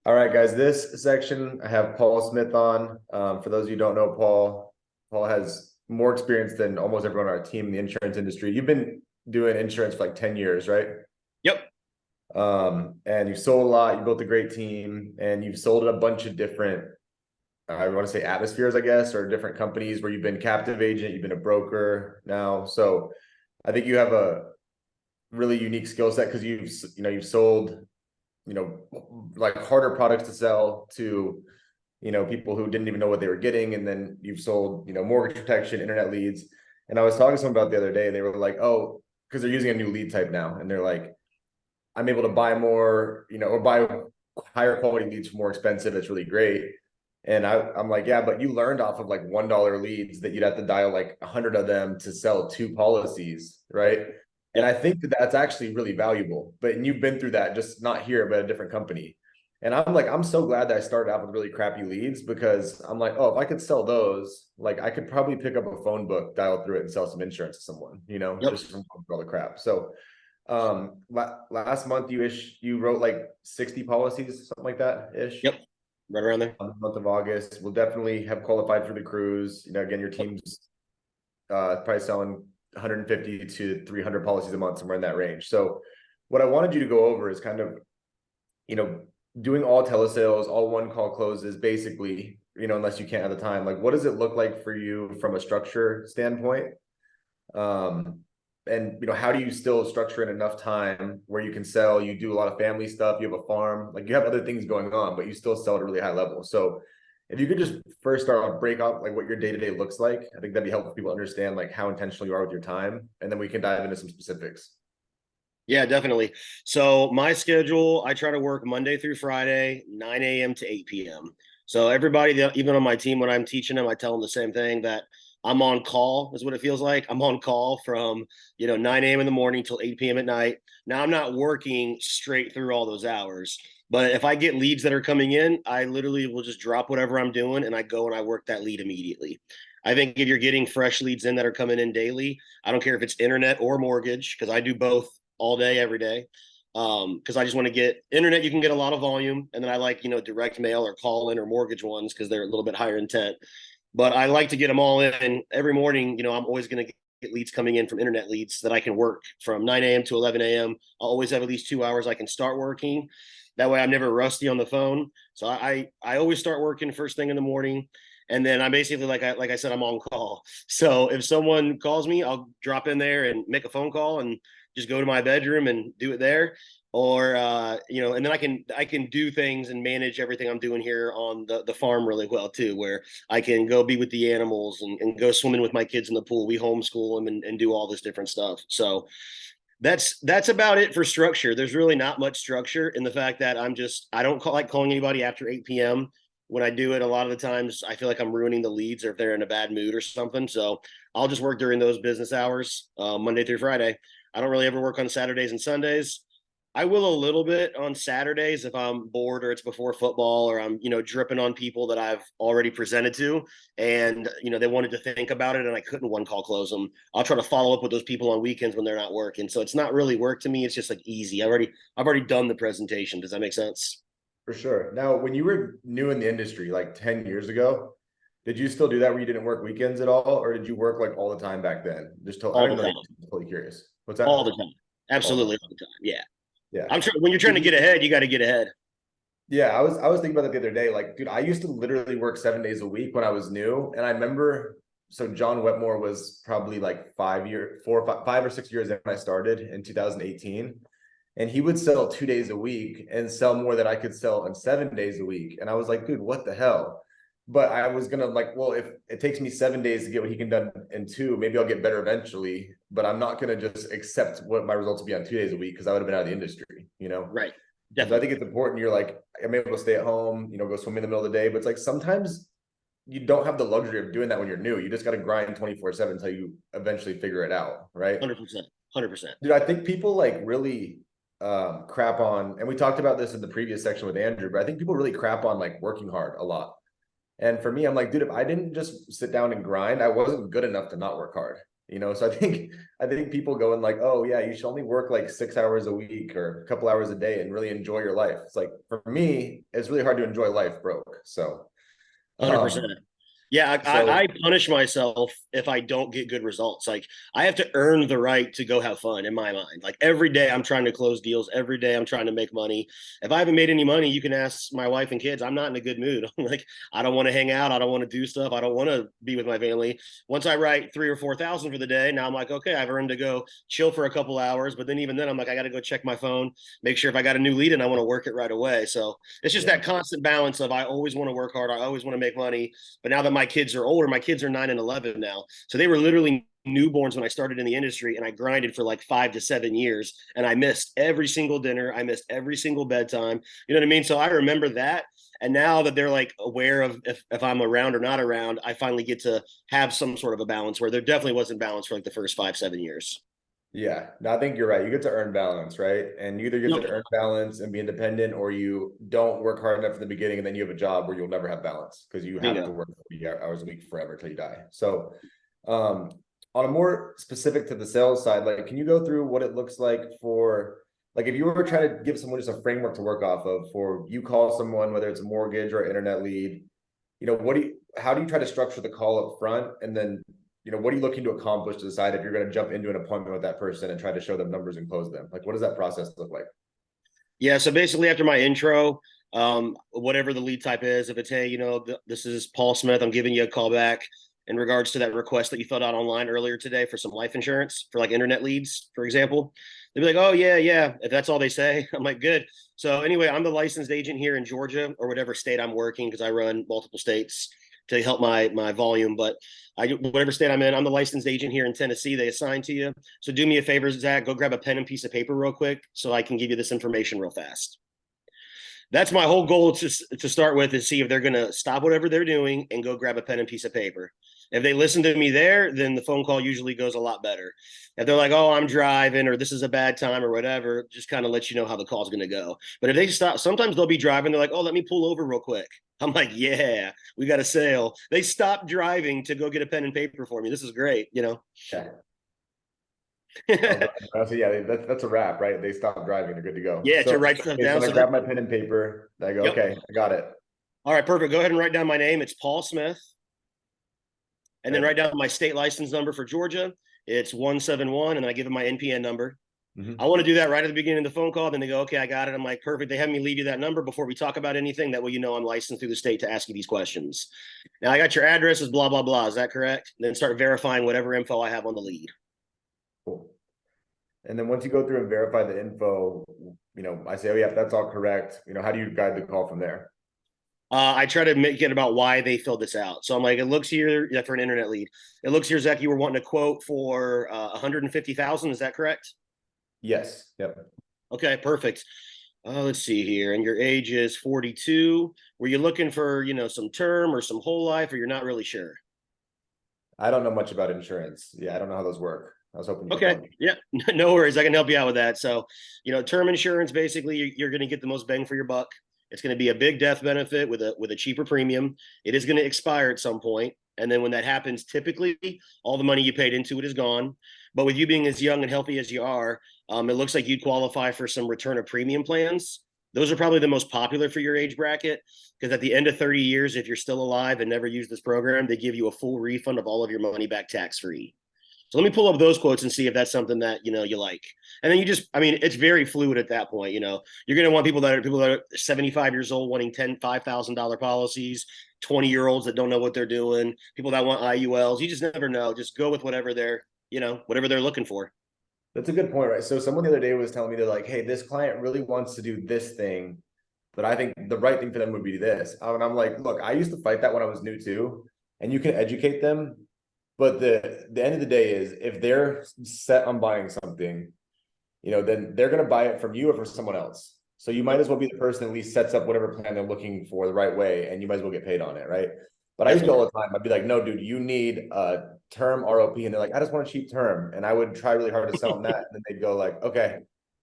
All right, guys, this section I have Paul Smith on. For those of you who don't know Paul has more experience than almost everyone on our team in the insurance industry. You've been doing insurance for like 10 years, right? Yep. And you've sold a lot, you built a great team, and you've sold a bunch of different, I want to say atmospheres, I guess, or different companies where you've been captive agent, you've been a broker now. So I think you have a really unique skill set because you've sold like harder products to sell to people who didn't even know what they were getting, and then you've sold mortgage protection, internet leads. And I was talking to someone about the other day, they were like, oh, because they're using a new lead type now, and they're like, I'm able to buy more, or buy higher quality leads for more expensive. It's really great. And I'm like, yeah, but you learned off of like $1 leads that you'd have to dial like 100 of them to sell 2 policies, right? And Yep. I think that that's actually really valuable. But and you've been through that, just not here, but a different company. And I'm like, I'm so glad that I started out with really crappy leads, because I'm like, oh, if I could sell those, like I could probably pick up a phone book, dial through it, and sell some insurance to someone, Yep. just from all the crap. So last month you wrote like 60 policies, something like that ish. Yep. Right around there. On the month of August, we'll definitely have qualified for the cruise. Again, your team's probably selling 150 to 300 policies a month, somewhere in that range. So what I wanted you to go over is kind of, you know, doing all telesales, all one call closes, basically, unless you can't have the time. Like, what does it look like for you from a structure standpoint? And how do you still structure in enough time where you can sell? You do a lot of family stuff, you have a farm, like you have other things going on, but you still sell at a really high level. So if you could just first start off, break up like what your day-to-day looks like, I think that'd be helpful for people to understand like how intentional you are with your time, and then we can dive into some specifics. Yeah, definitely. So my schedule, I try to work Monday through Friday, 9 a.m. to 8 p.m. So everybody that even on my team, when I'm teaching them, I tell them the same thing, that I'm on call is what it feels like. I'm on call from, 9 a.m. in the morning till 8 p.m. at night. Now I'm not working straight through all those hours. But if I get leads that are coming in, I literally will just drop whatever I'm doing and I go and I work that lead immediately. I think if you're getting fresh leads in that are coming in daily, I don't care if it's internet or mortgage, because I do both all day, every day. Because I just want to get internet, you can get a lot of volume. And then I like, direct mail or call in or mortgage ones because they're a little bit higher intent. But I like to get them all in every morning. I'm always going to get leads coming in from internet leads that I can work from 9 a.m. to 11 a.m. I'll always have at least 2 hours I can start working. That way I'm never rusty on the phone. So I always start working first thing in the morning. And then I basically, like I said, I'm on call. So if someone calls me, I'll drop in there and make a phone call and just go to my bedroom and do it there. Or and then I can do things and manage everything I'm doing here on the farm really well too, where I can go be with the animals and go swimming with my kids in the pool. We homeschool them and do all this different stuff. So that's about it for structure. There's really not much structure in the fact that I don't like calling anybody after 8 p.m. When I do it, a lot of the times I feel like I'm ruining the leads, or if they're in a bad mood or something. So I'll just work during those business hours, Monday through Friday. I don't really ever work on Saturdays and Sundays. I will a little bit on Saturdays if I'm bored or it's before football, or I'm, dripping on people that I've already presented to, and, they wanted to think about it and I couldn't one call close them. I'll try to follow up with those people on weekends when they're not working. So it's not really work to me. It's just like easy. I've already done the presentation. Does that make sense? For sure. Now, when you were new in the industry, like 10 years ago, did you still do that where you didn't work weekends at all? Or did you work like all the time back then? I All don't the know. time. I'm totally curious. What's All that? the time. All the time. Absolutely all the time. Yeah. Yeah. I'm sure when you're trying Did to get you, ahead, you got to get ahead. yeah, I was thinking about that the other day. Like, dude, I used to literally work 7 days a week when I was new. And I remember, so John Wetmore was probably like 5 or 6 years in when I started in 2018. And he would sell 2 days a week and sell more than I could sell in 7 days a week. And I was like, dude, what the hell? But I was gonna like, well, if it takes me 7 days to get what he can done in two, maybe I'll get better eventually. But I'm not gonna just accept what my results will be on 2 days a week, because I would have been out of the industry. Right. And so I Definitely. think it's important. You're like, I'm able to stay at home, go swim in the middle of the day. But it's like sometimes you don't have the luxury of doing that when you're new. You just got to grind 24/7 until you eventually figure it out, right? 100%. 100%. Dude, I think people like really crap on, and we talked about this in the previous section with Andrew, but I think people really crap on like working hard a lot. And for me, I'm like, dude, if I didn't just sit down and grind, I wasn't good enough to not work hard. So I think people going like, oh yeah, you should only work like 6 hours a week or a couple hours a day and really enjoy your life. It's like for me, it's really hard to enjoy life broke. So 100%. um Yeah, I so punish myself if I don't get good results. Like I have to earn the right to go have fun in my mind. Like every day I'm trying to close deals. Every day I'm trying to make money. If I haven't made any money, you can ask my wife and kids. I'm not in a good mood. Like I don't want to hang out. I don't want to do stuff. I don't want to be with my family. Once I write 3 or 4 thousand for the day, now I'm like, okay, I've earned to go chill for a couple hours. But then even then, I'm like, I got to go check my phone, make sure if I got a new lead and I want to work it right away. So it's just yeah. that constant balance of I always want to work hard. I always want to make money, but now that my kids are older, my kids are 9 and 11 now. So they were literally newborns when I started in the industry, and I grinded for like 5 to 7 years. And I missed every single dinner. I missed every single bedtime. You know what I mean? So I remember that. And now that they're like aware of if I'm around or not around, I finally get to have some sort of a balance where there definitely wasn't balance for like the first 5, 7 years. Yeah, no, I think you're right. You get to earn balance, right? And you either get Yep. to earn balance and be independent, or you don't work hard enough in the beginning, and then you have a job where you'll never have balance because you have to Bingo. work 40 hours a week forever till you die. So, um, on a more specific to the sales side, like, can you go through what it looks like for, like, if you were trying to give someone just a framework to work off of, for you call someone, whether it's a mortgage or internet lead, how do you try to structure the call up front, and then what are you looking to accomplish to decide if you're going to jump into an appointment with that person and try to show them numbers and close them? Like, what does that process look like? Yeah. So basically, after my intro, whatever the lead type is, if it's, hey, this is Paul Smith, I'm giving you a call back in regards to that request that you filled out online earlier today for some life insurance for like internet leads, for example. They'd be like, oh, yeah, yeah. If that's all they say, I'm like, good. So anyway, I'm the licensed agent here in Georgia or whatever state I'm working because I run multiple states to help my volume. But whatever state I'm in, I'm the licensed agent here in Tennessee. They assign to you. So do me a favor, Zach, go grab a pen and piece of paper real quick so I can give you this information real fast. That's my whole goal to start with, is see if they're going to stop whatever they're doing and go grab a pen and piece of paper. If they listen to me there, then the phone call usually goes a lot better. If they're like, oh, I'm driving or this is a bad time or whatever, just kind of let you know how the call's going to go. But if they stop, sometimes they'll be driving. They're like, oh, let me pull over real quick. I'm like, yeah, we got a sale. They stopped driving to go get a pen and paper for me. This is great. Yeah. So yeah, that's a wrap, right? They stop driving, they're good to go. Yeah, to So, write stuff okay, down. so I So that, grab my pen and paper. I go, yep. okay, I got it. All right, perfect. Go ahead and write down my name. It's Paul Smith. And then Okay. write down my state license number for Georgia. It's 171. And then I give them my NPN number. I Mm-hmm. want to do that right at the beginning of the phone call. Then they go, okay, I got it. I'm like, perfect. They have me leave you that number before we talk about anything. That way, I'm licensed through the state to ask you these questions. Now, I got your address is blah, blah, blah. Is that correct? And then start verifying whatever info I have on the lead. Cool. And then once you go through and verify the info, I say, oh yeah, that's all correct. How do you guide the call from there? I try to make it about why they filled this out. So I'm like, it looks here, yeah, for an internet lead. It looks here, Zach, you were wanting a quote for 150,000. Is that correct? Yes. Yep. Okay, perfect. Let's see here. And your age is 42. Were you looking for, some term or some whole life, or you're not really sure? I don't know much about insurance. Yeah, I don't know how those work. I was hoping you could tell Okay. me. Yeah. No worries. I can help you out with that. So, term insurance, basically, you're going to get the most bang for your buck. It's going to be a big death benefit with a cheaper premium. It is going to expire at some point. And then when that happens, typically all the money you paid into it is gone. But with you being as young and healthy as you are, it looks like you'd qualify for some return of premium plans. Those are probably the most popular for your age bracket because at the end of 30 years, if you're still alive and never use this program, they give you a full refund of all of your money back tax free. So let me pull up those quotes and see if that's something that you like. And then it's very fluid at that point. You're going to want people that are 75 years old wanting $5,000 policies, 20-year-olds that don't know what they're doing, people that want IULs. You just never know. Just go with whatever they're looking for. That's a good point, right? So someone the other day was telling me, they're like, hey, this client really wants to do this thing, but I think the right thing for them would be this. And I'm like, look, I used to fight that when I was new too, and you can educate them. But the end of the day is, if they're set on buying something, then they're going to buy it from you or from someone else. So you might as well be the person that at least sets up whatever plan they're looking for the right way, and you might as well get paid on it, right? But I used to all Definitely. the time, I'd be like, no, dude, you need a term ROP. And they're like, I just want a cheap term. And I would try really hard to sell them that. And then they'd go like, okay,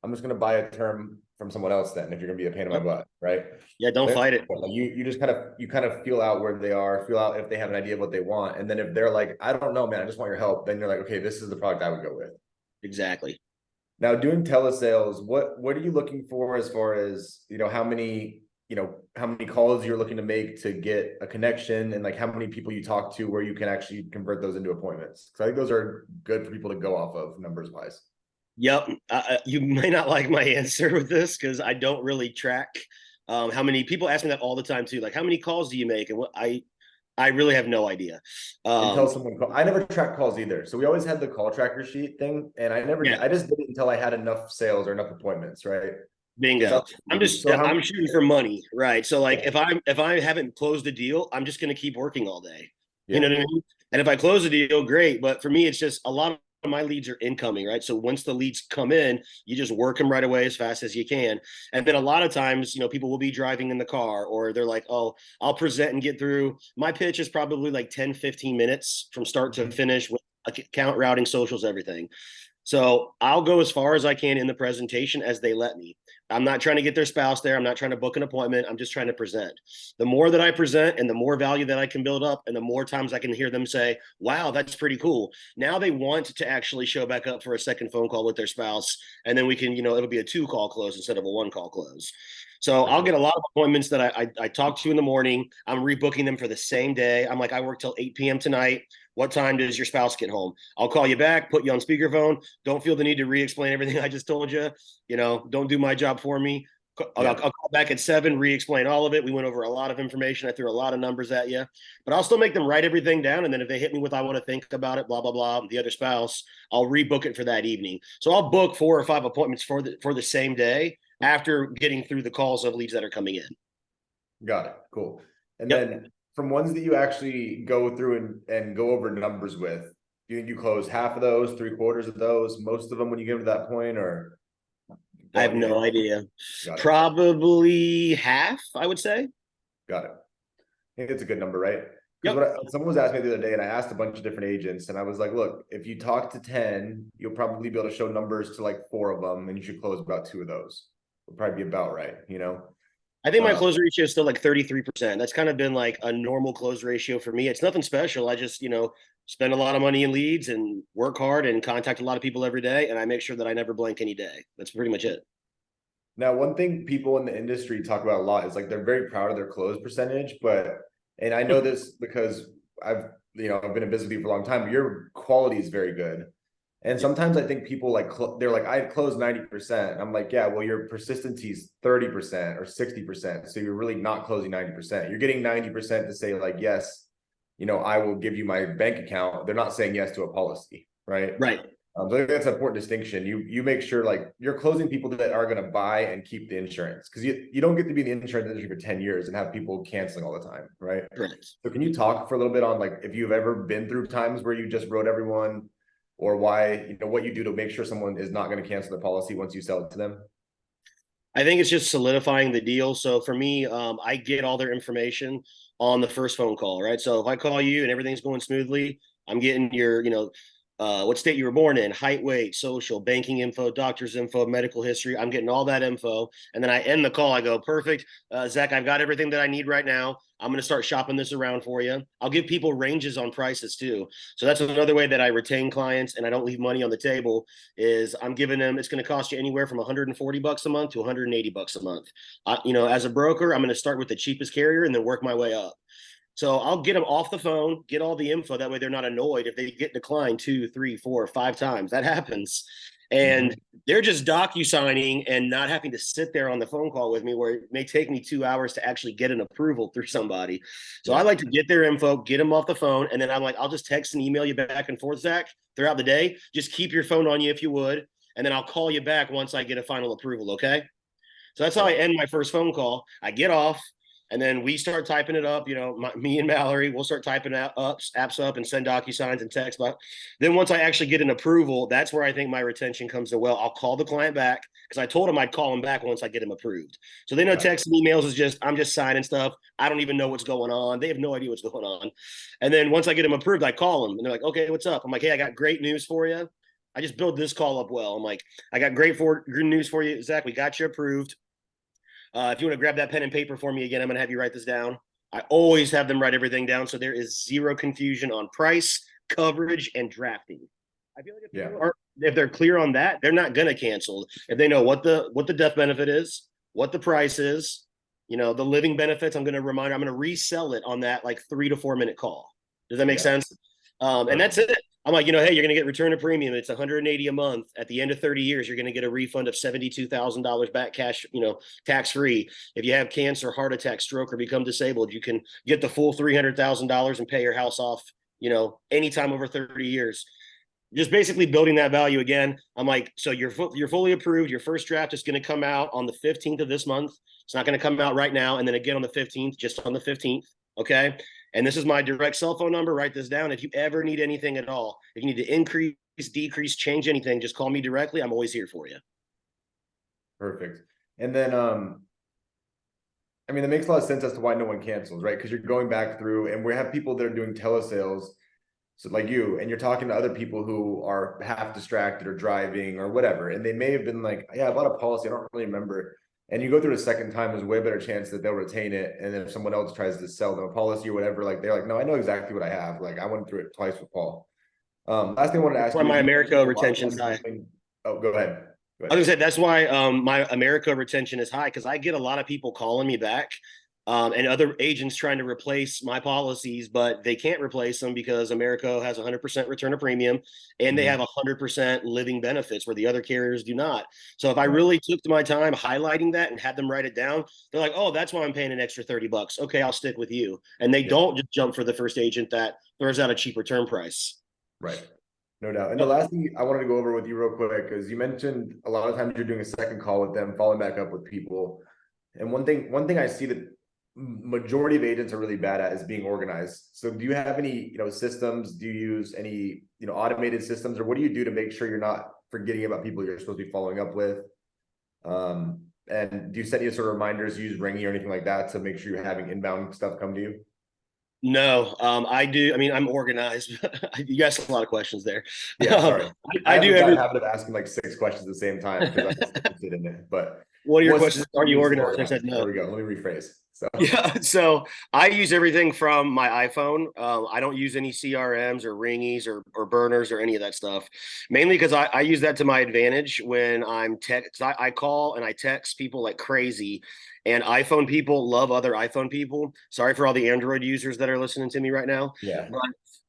I'm just going to buy a term from someone else then if you're gonna be a pain in my Yep. butt, right? Yeah, don't But fight it. you just kind of feel out where they are, feel out if they have an idea of what they want. And then if they're like, I don't know, man, I just want your help, then you're like, okay, this is the product I would go with. Exactly. Now, doing telesales, what are you looking for as far as, how many calls you're looking to make to get a connection and like how many people you talk to where you can actually convert those into appointments? Because I think those are good for people to go off of numbers wise. Yep. You may not like my answer with this because I don't really track how many people ask me that all the time too. Like, how many calls do you make? And what I really have no idea. Until someone call. I never track calls either. So we always had the call tracker sheet thing. And Yeah, I just did it until I had enough sales or enough appointments, right? It's bingo. up to you. So how I'm shooting for money, right? So like yeah, if I haven't closed a deal, I'm just gonna keep working all day. You know yeah, what I mean? And if I close a deal, great. But for me, it's just a lot of my leads are incoming, right? So once the leads come in, you just work them right away as fast as you can. And then a lot of times, people will be driving in the car or they're like, oh, I'll present and get through. My pitch is probably like 10, 15 minutes from start to finish with account routing, socials, everything. So I'll go as far as I can in the presentation as they let me. I'm not trying to get their spouse there. I'm not trying to book an appointment. I'm just trying to present. The more that I present and the more value that I can build up, and the more times I can hear them say, wow, that's pretty cool. Now they want to actually show back up for a second phone call with their spouse. And then we can, it'll be a 2-call close instead of a 1-call close. So for I'll sure. get a lot of appointments that I talk to in the morning. I'm rebooking them for the same day. I'm like, I work till 8 p.m. tonight. What time does your spouse get home? I'll call you back, put you on speakerphone. Don't feel the need to re-explain everything I just told you. Don't do my job for me. I'll Yeah. call back at 7, re-explain all of it. We went over a lot of information. I threw a lot of numbers at you, but I'll still make them write everything down. And then if they hit me with, I want to think about it, blah, blah, blah, the other spouse, I'll rebook it for that evening. So I'll book 4 or 5 appointments for the same day after getting through the calls of leads that are coming in. Got it. Cool. And Yep. then from ones that you actually go through and go over numbers with, do you think you close half of those, 3/4 of those, most of them when you get to that point, or I have yeah, no idea. got it. Probably half, I would say. Got it. I think it's a good number, right? Because Yep. someone was asking me the other day, and I asked a bunch of different agents, and I was like, "Look, if you talk to 10, you'll probably be able to show numbers to like 4 of them, and you should close about 2 of those. Will probably be about right, you know." I think my Uh, close ratio is still like 33%. That's kind of been like a normal close ratio for me. It's nothing special. I just, spend a lot of money in leads and work hard and contact a lot of people every day. And I make sure that I never blank any day. That's pretty much it. Now, one thing people in the industry talk about a lot is like they're very proud of their close percentage, and I know this because I've been in business with you for a long time, but your quality is very good. And Yep. sometimes I think people like they're like, I close 90%. I'm like, yeah, well, your persistency is 30% or 60%. So you're really not closing 90%. You're getting 90% to say, like, yes, I will give you my bank account. They're not saying yes to a policy, right? Right. So I think that's an important distinction. You make sure like you're closing people that are going to buy and keep the insurance because you don't get to be in the insurance industry for 10 years and have people canceling all the time, right? Correct. So can you talk for a little bit on like if you've ever been through times where you just wrote everyone or why, what you do to make sure someone is not going to cancel the policy once you sell it to them? I think it's just solidifying the deal. So for me, I get all their information on the first phone call, right? So if I call you and everything's going smoothly, I'm getting your, what state you were born in, height, weight, social, banking info, doctor's info, medical history. I'm getting all that info. And then I end the call. I go, perfect. Zach, I've got everything that I need right now. I'm going to start shopping this around for you. I'll give people ranges on prices too. So that's another way that I retain clients and I don't leave money on the table is I'm giving them, it's going to cost you anywhere from $140 a month to $180 a month. As a broker, I'm going to start with the cheapest carrier and then work my way up. So I'll get them off the phone, get all the info. That way they're not annoyed if they get declined 2, 3, 4, 5 times. That happens. And Mhm. they're just docu-signing and not having to sit there on the phone call with me where it may take me 2 hours to actually get an approval through somebody. So I Yeah. like to get their info, get them off the phone. And then I'm like, I'll just text and email you back and forth, Zach, throughout the day. Just keep your phone on you if you would. And then I'll call you back once I get a final approval. Okay. So that's how I Perfect. end my first phone call. I get off, and then we start typing it up. Me and Mallory, we'll start typing up apps up and send DocuSigns and text. But then once I actually get an approval, that's where I think my retention comes to well. I'll call the client back because I told him I'd call him back once I get him approved. So they know Got it. text and emails is just I'm just signing stuff. I don't even know what's going on. They have no idea what's going on. And then once I get them approved, I call them and they're like, "Okay, what's up?" I'm like, "Hey, I got great news for you. I just build this call up well. I'm like, I got good news for you, Zach. We got you approved. If you want to grab that pen and paper for me again, I'm going to have you write this down. I always have them write everything down so there is zero confusion on price, coverage, and drafting. I feel like if they're clear on that, they're not going to cancel. If they know what the death benefit is, what the price is, the living benefits, I'm going to resell it on that like 3 to 4 minute call. Does that make sense? And that's it. I'm like, hey, you're going to get return of premium. It's $180 a month. At the end of 30 years, you're going to get a refund of $72,000 back cash, tax free. If you have cancer, heart attack, stroke, or become disabled, you can get the full $300,000 and pay your house off, anytime over 30 years. Just basically building that value again. I'm like, so you're fully approved. Your first draft is going to come out on the 15th of this month. It's not going to come out right now. And then again on the 15th, just on the 15th. Okay. And this is my direct cell phone number. Write this down. If you ever need anything at all, if you need to increase, decrease, change anything, just call me directly. I'm always here for you. Perfect. And then, I mean, that makes a lot of sense as to why no one cancels, right? Because you're going back through, and we have people that are doing telesales, so like you, and you're talking to other people who are half distracted or driving or whatever, and they may have been like, yeah, I bought a policy, I don't really remember. And you go through the second time, there's a way better chance that they'll retain it. And then if someone else tries to sell them a policy or whatever, like they're like, no, I know exactly what I have. Like I went through it twice with Paul. Last thing I wanted to ask you. My America retention is high. Oh, go ahead. I was gonna say that's why my America retention is high, because I get a lot of people calling me back, and other agents trying to replace my policies, but they can't replace them because America has 100% return of premium, and they have 100% living benefits where the other carriers do not. So if I really took my time highlighting that and had them write it down, they're like, oh, that's why I'm paying an extra $30. Okay, I'll stick with you. And they don't just jump for the first agent that throws out a cheaper term price. Right. No doubt. And the last thing I wanted to go over with you real quick, because you mentioned a lot of times you're doing a second call with them, following back up with people. And one thing I see that majority of agents are really bad at is being organized. So do you have any, systems? Do you use any, automated systems, or what do you do to make sure you're not forgetting about people you're supposed to be following up with? And do you set any sort of reminders, use Ringy or anything like that to make sure you're having inbound stuff come to you? No, I do. I mean, I'm organized. You asked a lot of questions there. Yeah, sorry. I do have a habit of asking like 6 questions at the same time because I'm interested in it. But what are your questions? Are you organized? I said no. There we go. Let me rephrase. So I use everything from my iPhone. I don't use any CRMs or Ringies or burners or any of that stuff, mainly because I use that to my advantage when I'm I call and I text people like crazy, and iPhone people love other iPhone people. Sorry for all the Android users that are listening to me right now. Yeah. But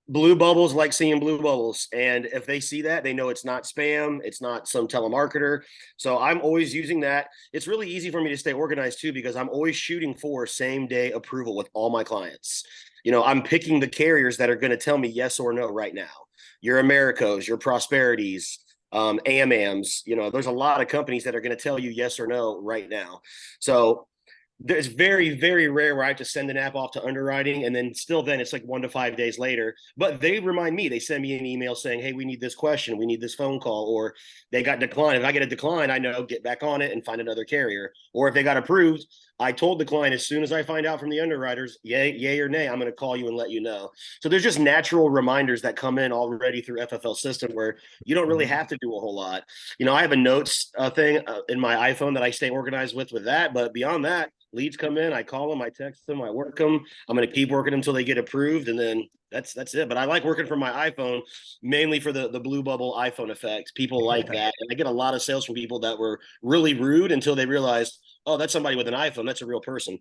blue bubbles like seeing blue bubbles. And if they see that, they know it's not spam. It's not some telemarketer. So I'm always using that. It's really easy for me to stay organized too, because I'm always shooting for same day approval with all my clients. I'm picking the carriers that are going to tell me yes or no right now. Your Americos, your Prosperities, AMAMs, there's a lot of companies that are going to tell you yes or no right now. So it's very, very rare where I have to send an app off to underwriting, and then it's like 1 to 5 days later. But they remind me, they send me an email saying, hey, we need this question, we need this phone call, or they got declined. If I get a decline, I know, get back on it and find another carrier. Or if they got approved, I told the client, as soon as I find out from the underwriters, yay or nay, I'm going to call you and let you know. So there's just natural reminders that come in already through FFL system where you don't really have to do a whole lot. I have a notes thing in my iPhone that I stay organized with that. But beyond that, leads come in, I call them, I text them, I work them. I'm going to keep working them until they get approved, and then that's it. But I like working from my iPhone mainly for the blue bubble iPhone effect. People like that, and I get a lot of sales from people that were really rude until they realized, oh, that's somebody with an iPhone. That's a real person.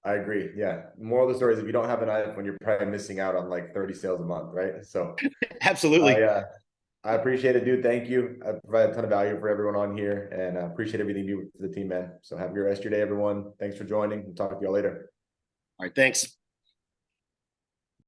I agree. Yeah. Moral of the story is if you don't have an iPhone, you're probably missing out on like 30 sales a month, right? So absolutely. I appreciate it, dude. Thank you. I provide a ton of value for everyone on here, and I appreciate everything you do for the team, man. So have a good rest of your day, everyone. Thanks for joining. We'll talk to y'all later. All right. Thanks.